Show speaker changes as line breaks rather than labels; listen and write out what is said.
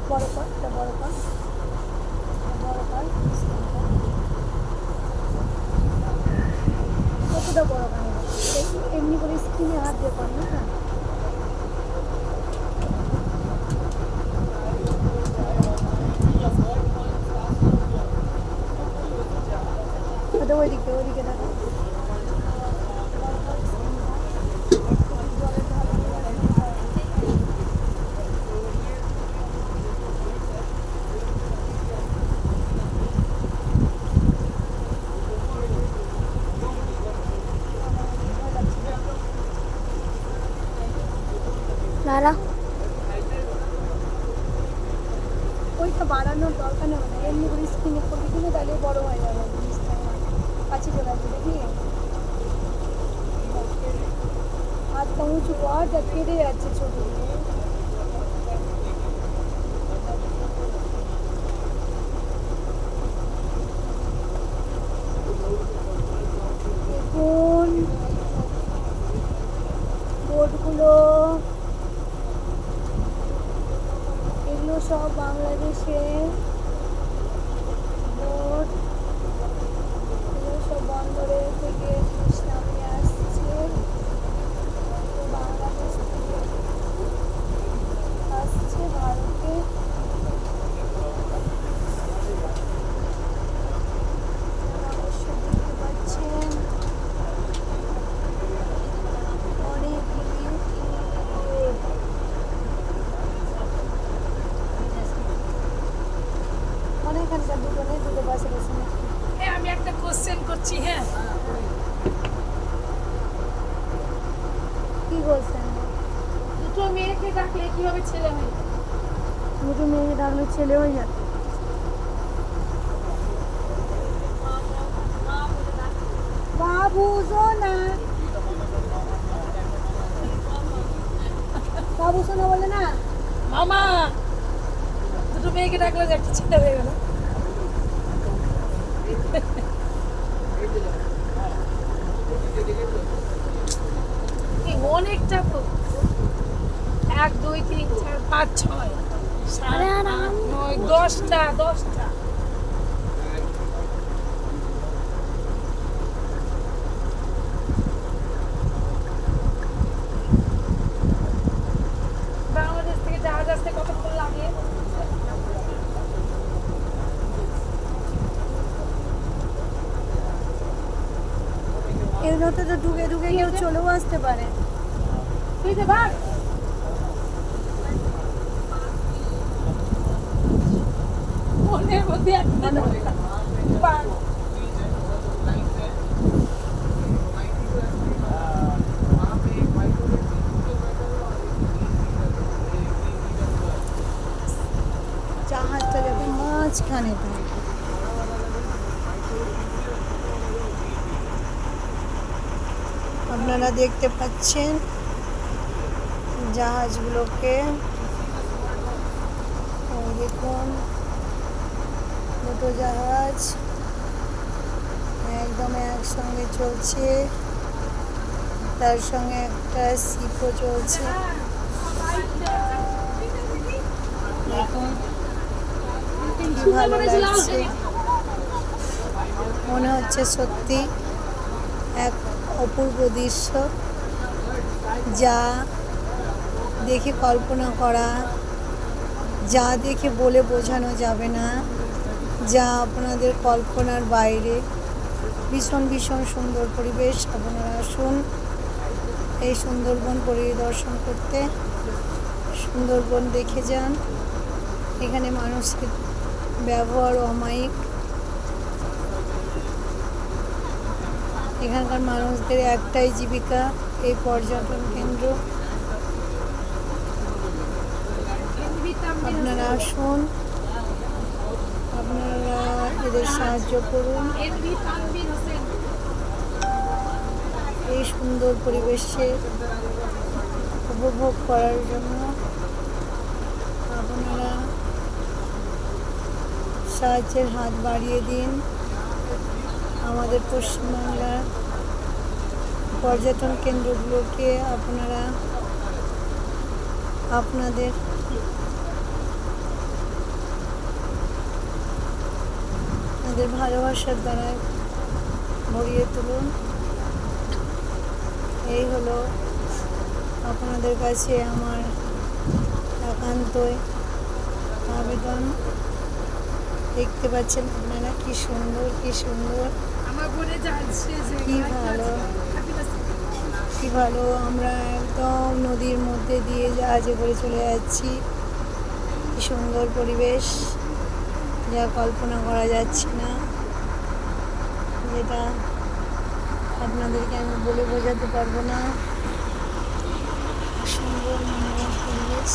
বড় কর, এটা বড় কর, বড় কর, কতটা বড় কানে দেখি এমনি করে স্ক্রিনে হাত দিয়ে কর না। ওইদিকে ওইদিকে দেখো
নারা
ওইটা বাড়ানোর দরকার নেই, মানে এমনি করে স্ক্রিনে করবি কিন্তু তাহলে বড় হয়ে যাবে জিনিসটা। কাছে চলে আসবে দেখি হাতটা উঁচু কর, যা কেটে যাচ্ছে ছবি। দেখুন বোটগুলো, এগুলো সব বাংলাদেশের বোট, এগুলো সব বন্দরে থেকে সামনে আসছে, বাংলাদেশ থেকে আসছে ভারতে। অবশ্যই দেখতে পাচ্ছেন অনেকগুলি অনেকখানকার দুটো নেই, দুটো পাশে বসে নেই।
আমি একটা কোশ্চেন করছি। হ্যাঁ,
কি বলছেন?
দুটো মেয়েকে ডাকলে কিভাবে ছেলে হয়?
দুটো মেয়ে ডাকলে ছেলে হয়ে যাবে। বাবু সোনা, বাবু সোনা বলে না।
মামা, দুটো মেয়েকে ডাকলে যে একটা ছেলে হয়ে গেল। অনেকটা তো, 1 2 3 4 5 6 7 8 9 10টা 10টা। বাংলাদেশ থেকে জাহাজ আসতে কতক্ষণ লাগে?
এর মধ্যে তো ঢুকে ঢুকে কেউ চলেও আসতে পারে।
তুই যে ভাগ মনের মধ্যে একটা ভাগ।
জাহাজটা যাবে মাঝখানে থাকে। আপনারা দেখতে পাচ্ছেন জাহাজগুলোকে, এই দেখুন দুটো জাহাজ একদম একসঙ্গে চলছে, তার সঙ্গে একটা শিপও চলছে। দেখুন কি ভালো লাগছে, মনে হচ্ছে সত্যি এক অপূর্ব দৃশ্য, যা দেখে কল্পনা করা, যা দেখে বলে বোঝানো যাবে না, যা আপনাদের কল্পনার বাইরে। ভীষণ ভীষণ সুন্দর পরিবেশ। আপনারা আসুন এই সুন্দরবন পরিদর্শন করতে, সুন্দরবন দেখে যান। এখানে মানুষের ব্যবহার অমায়িক, এখানকার মানুষদের একটাই জীবিকা এই পর্যটন কেন্দ্র। আপনারা আসুন, আপনারা এদের সাহায্য করুন এই সুন্দর পরিবেশে উপভোগ করার জন্য। আপনারা সাহায্যের হাত বাড়িয়ে দিন। আমাদের পশ্চিমবাংলার পর্যটন কেন্দ্রগুলোকে আপনারা আপনাদের আপনাদের ভালোবাসার দ্বারা ভরিয়ে তুলুন। এই হলো আপনাদের কাছে আমার একান্তই আবেদন। দেখতে পাচ্ছেন আপনারা কি সুন্দর, কি সুন্দর,
আমার বোনে যাচ্ছে যে
কি ভালো, কি ভালো। আমরা একদম নদীর মধ্যে দিয়ে জাহাজে করে চলে যাচ্ছি। কি সুন্দর পরিবেশ, যা কল্পনা করা যাচ্ছে না, যেটা আপনাদেরকে আমি বলে বোঝাতে পারবো না। সুন্দর মনোরম পরিবেশ।